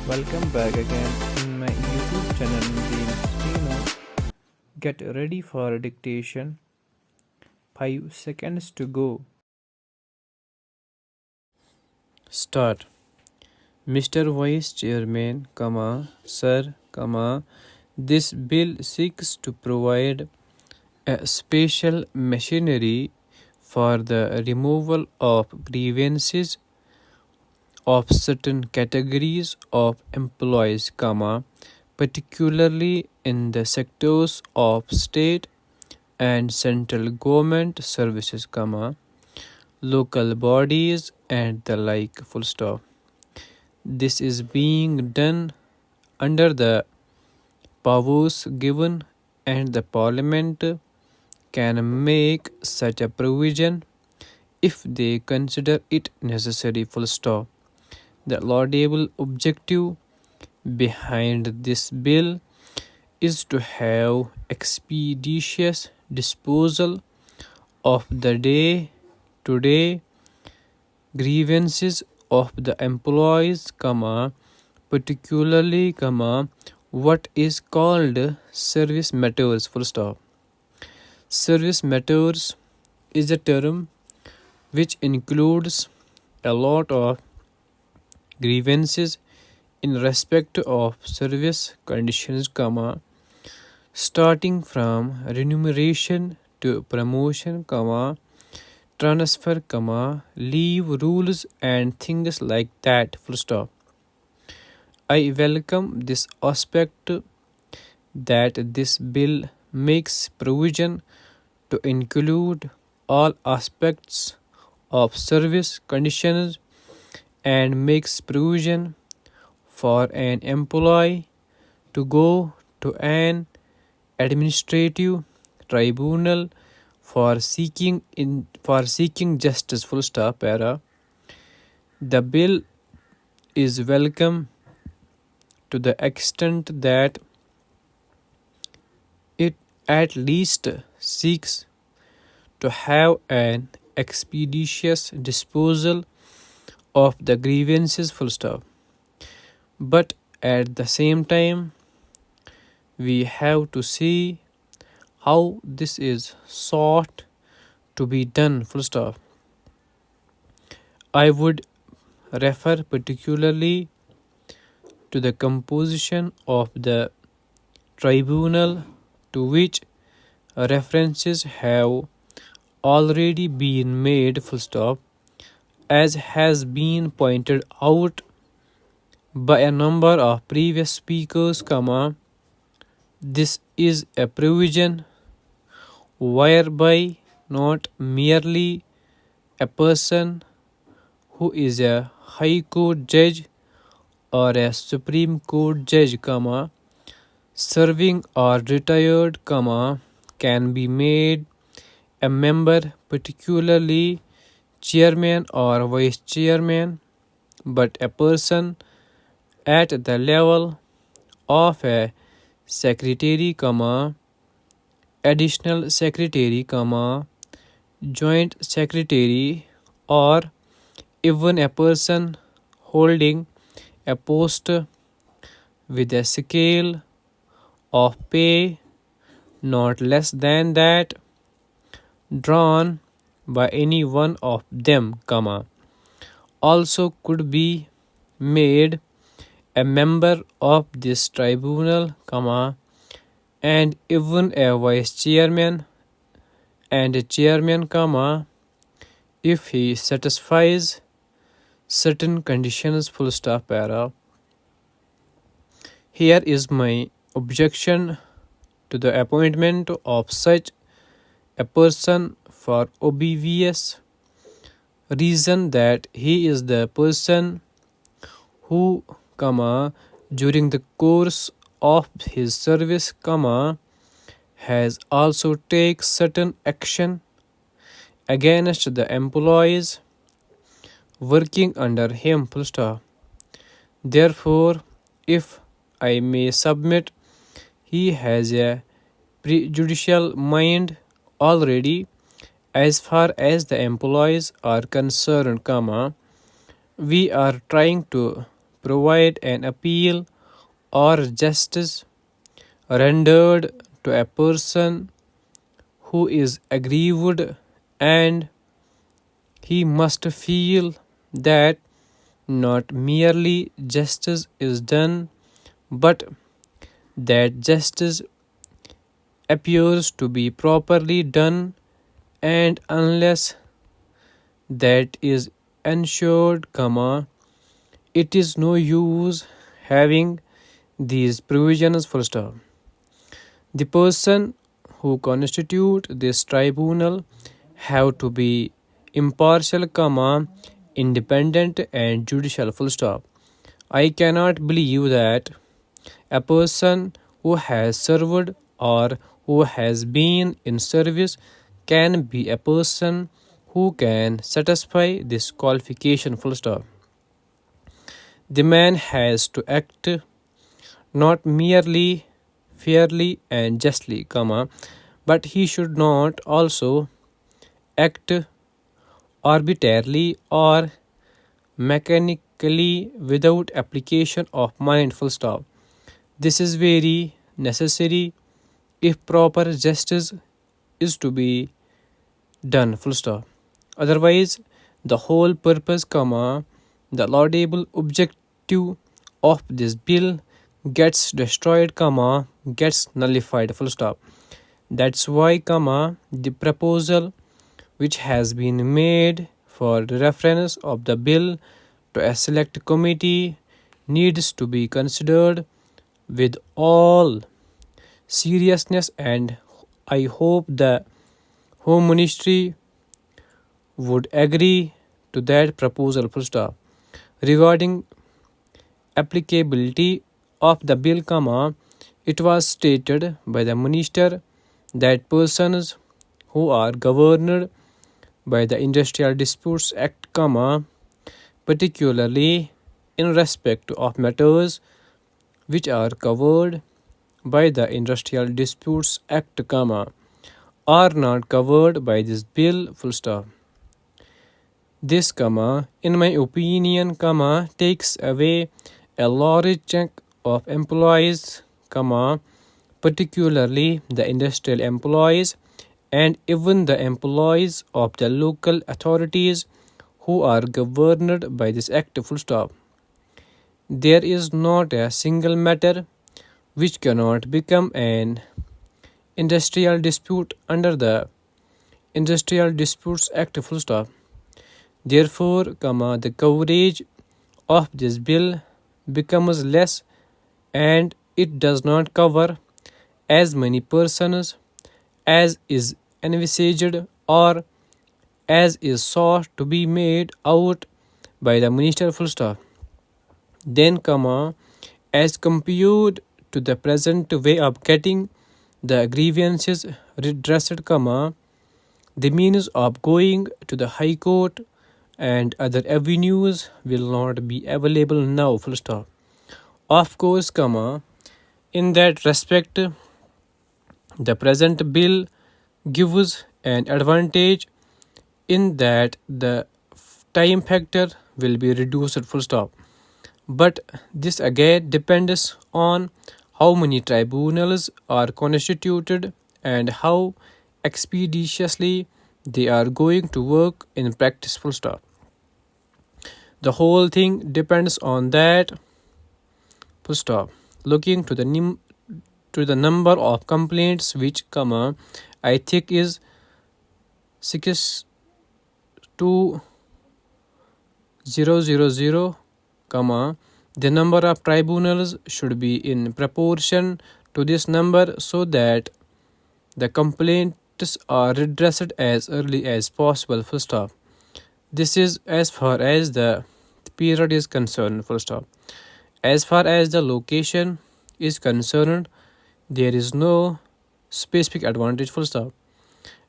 Welcome back again in my YouTube channel named Steno. Get ready for dictation. 5 seconds to go. Start. Mr. Vice Chairman, Sir, this bill seeks to provide a special machinery for the removal of grievances of certain categories of employees, particularly in the sectors of state and central government services, local bodies and the like, full stop. This is being done under the powers given, and the parliament can make such a provision if they consider it necessary, full stop. The laudable objective behind this bill is to have expeditious disposal of the day-to-day grievances of the employees, particularly, what is called service matters, full stop. Service matters is a term which includes a lot of grievances in respect of service conditions, starting from remuneration to promotion, transfer, leave rules and things like that, full stop. I welcome this aspect that this bill makes provision to include all aspects of service conditions and makes provision for an employee to go to an administrative tribunal for seeking justice, full stop. The bill is welcome to the extent that it at least seeks to have an expeditious disposal of the grievances, full stop. But at the same time, we have to see how this is sought to be done, full stop. I would refer particularly to the composition of the tribunal, to which references have already been made, full stop, as has been pointed out by a number of previous speakers, this is a provision whereby not merely a person who is a high court judge or a supreme court judge, serving or retired, can be made a member, particularly chairman or vice chairman, but a person at the level of a secretary, additional secretary, joint secretary, or even a person holding a post with a scale of pay not less than that drawn by any one of them, also could be made a member of this tribunal, and even a vice chairman and a chairman, if he satisfies certain conditions, full stop. Here is my objection to the appointment of such a person for obvious reason that he is the person who, during the course of his service, has also taken certain action against the employees working under him, full stop. Therefore, if I may submit, he has a prejudicial mind already as far as the employees are concerned, we are trying to provide an appeal or justice rendered to a person who is aggrieved, and he must feel that not merely justice is done, but that justice appears to be properly done, and unless that is ensured, it is no use having these provisions full stop. The person who constitute this tribunal have to be impartial, independent and judicial full stop. I cannot believe that a person who has served or who has been in service can be a person who can satisfy this qualification full stop. The man has to act not merely fairly and justly, but he should not also act arbitrarily or mechanically without application of mind full stop. This is very necessary if proper justice is to be done full stop. Otherwise, the whole purpose, the laudable objective of this bill gets destroyed, gets nullified full stop. That's why, the proposal which has been made for the reference of the bill to a select committee needs to be considered with all seriousness, and I hope the Home Ministry would agree to that proposal full stop. Regarding applicability of the bill, it was stated by the minister that persons who are governed by the Industrial Disputes Act, particularly in respect of matters which are covered by the Industrial Disputes Act, are not covered by this bill full stop. This, in my opinion, takes away a large chunk of employees, particularly the industrial employees and even the employees of the local authorities who are governed by this act full stop. There is not a single matter which cannot become an industrial dispute under the Industrial Disputes Act full stop. Therefore, the coverage of this bill becomes less, and it does not cover as many persons as is envisaged or as is sought to be made out by the minister full stop. Then, as compared to the present way of getting the grievances redressed, the means of going to the High Court and other avenues will not be available now full stop. Of course, in that respect, the present bill gives an advantage in that the time factor will be reduced full stop. But this again depends on how many tribunals are constituted and how expeditiously they are going to work in practice full stop. The whole thing depends on that full stop. Looking to the number of complaints which, I think is 62000, the number of tribunals should be in proportion to this number so that the complaints are redressed as early as possible full stop. This is as far as the period is concerned full stop. As far as the location is concerned, there is no specific advantage full stop.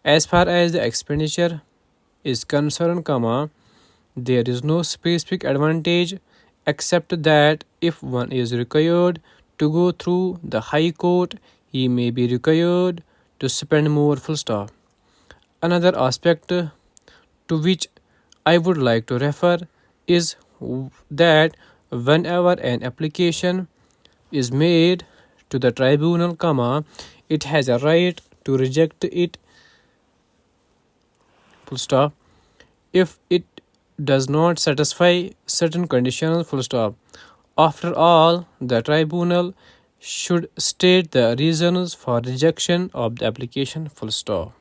As far as the expenditure is concerned, there is no specific advantage except that if one is required to go through the High Court, he may be required to spend more full stop. Another aspect to which I would like to refer is that whenever an application is made to the tribunal, it has a right to reject it, full stop, if it does not satisfy certain conditions, full stop. After all, the tribunal should state the reasons for rejection of the application, full stop.